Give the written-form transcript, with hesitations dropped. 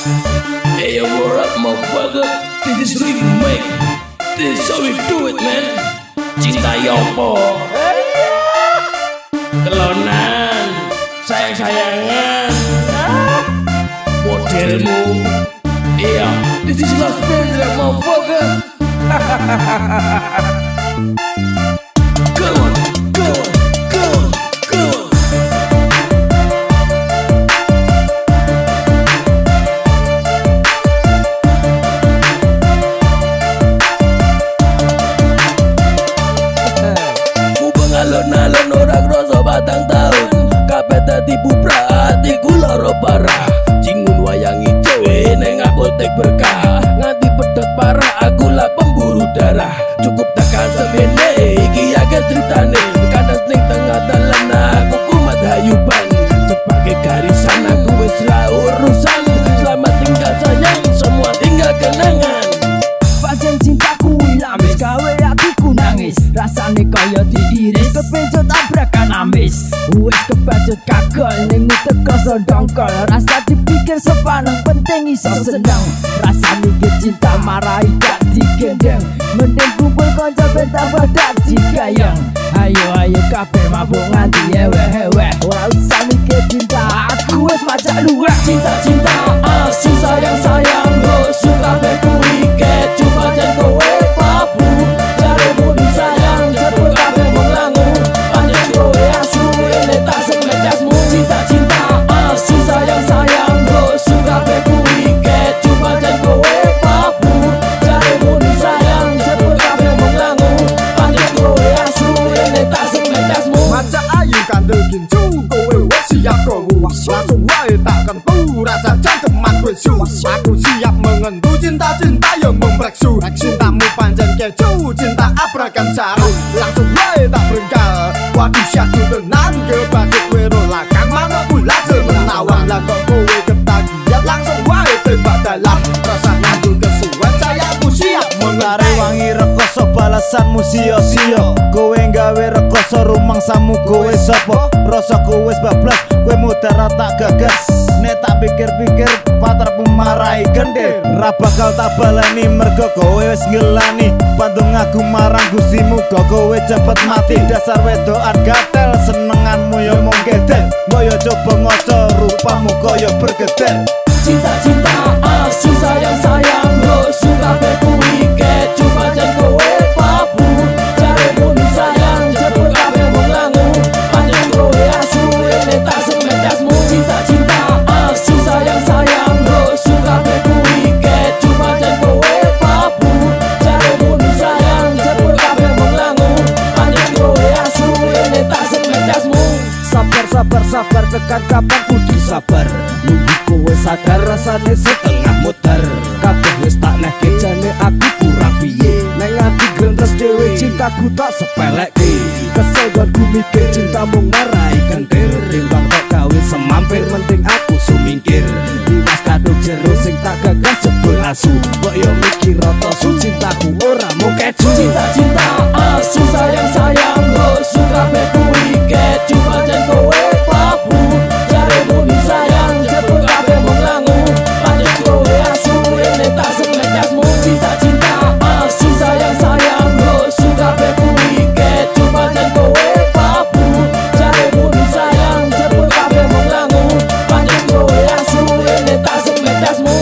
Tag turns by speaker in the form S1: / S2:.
S1: Hey, yo, what up, motherfucker? This is remake. This is how we do it, man. Cinta Yopo, kelonan, sayang-sayangan, modelmu. Iya, this is last dance, motherfucker. Come on, come on, come on, come on. Alon-alon ora kroso batang taun, kabeh dadi bubrak atiku lara parah. Cingun wayang ijo ning apotek berkah, nganti pedhot parah aku lah pemburu darah. Cukup tekan semene iki akeh critane, kandas ning tengah dalan aku kumat hayuban. Sebagai garisan aku wis ra urusan, selamat tinggal sayang, semua tinggal kenangan.
S2: Pancen cintaku lamis gawe atiku nangis, rasane kaya diiris kepencut abrakan amis. Wis kepencut kagol ning teko sondongkol, rasa dipikir sepaneng penting iso seneng. Rasane ke cinta marai gak digendeng, mending kumpul kanca ben tambah dadi gayeng. Ayo ayo kabeh mabuk nganti eweh-eweh, ora usah mikir cinta, aku wis macak luweh. Cinta-cinta asu sayang-sayang lo suka beku iket cuma jan kowe papu jaremu disayang jebul kabeh wong langu panjen kowe asu ini tak semedasmu. Cinta-cinta asu sayang-sayang lo suka beku iket cuma jan kowe papu jaremu disayang jebul kabeh wong langu panjen kowe asu ini tak semedasmu.
S3: Macak ayu kandel gincu kowe wis siap krungu, langsung wae tak kentu rasa cangkeman kowe su. Aku siap mengentu cinta-cinta yang membreksu, cintamu panjang keju cinta abrakan saru, langsung wae tak berengkal. Waduh syahdu tenan kebacut kowe rolakan mana pula semenawan lah kok kowe ketagihan langsung wae tembak dalam rasa ngandung kesuwen sayangku siap
S4: Lare wangi rekoso balasanmu sia-sia, kowe gawe rekoso rumangsamu kowe sapa? Rasaku wis bablas kowe mudar tak gagas, nek tak pikir-pikir patar pemarai gendir. Ra bakal tak baleni mergo kowe wis ngelani, pandung aku marang gustimu kok kowe cepet mati. Dasar wedokan gatel senenganmu yo mung gedel, mbok yo coba ngaca rupamu koyo bergedel.
S2: Cinta-cinta asu sayang-sayang lo suka beku iket cuma jan kowe papu jaremu disayang jebul kabeh wong langu panjen kowe asu ini tak semedasmu. Cinta-cinta asu sayang-sayang lo suka beku iket cuma jan kowe papu jaremu disayang jebul kabeh wong langu panjen kowe asu ini tak semedasmu. Sabar sabar sabar tekan kapan kudu sabar, nunggu kowe sadar rasane setengah muter. Kabeh wis tak nehke jane aku kurang piye, neng ati grendes dhewe cintaku tak sepelekke. Kesel banget ku mikir cintamu marai kentir, timbang tok gawe semampir mending aku sumingkir. Diwas kadung jero sing tak gagas jebul asu, kok yo mikir rata su cintaku ora mung keju. Cinta-cinta asu sayang-sayang lo suka beku iket cuma jan kowe papu jaremu disayang jebul kabeh wong langu panjen kowe asu ini tak semedasmu. Cinta-cinta asu sayang-sayang lo suka beku iket cuma jan kowe papu jaremu disayang jebul kabeh wong langu panjen kowe asu ini tak semedasmu.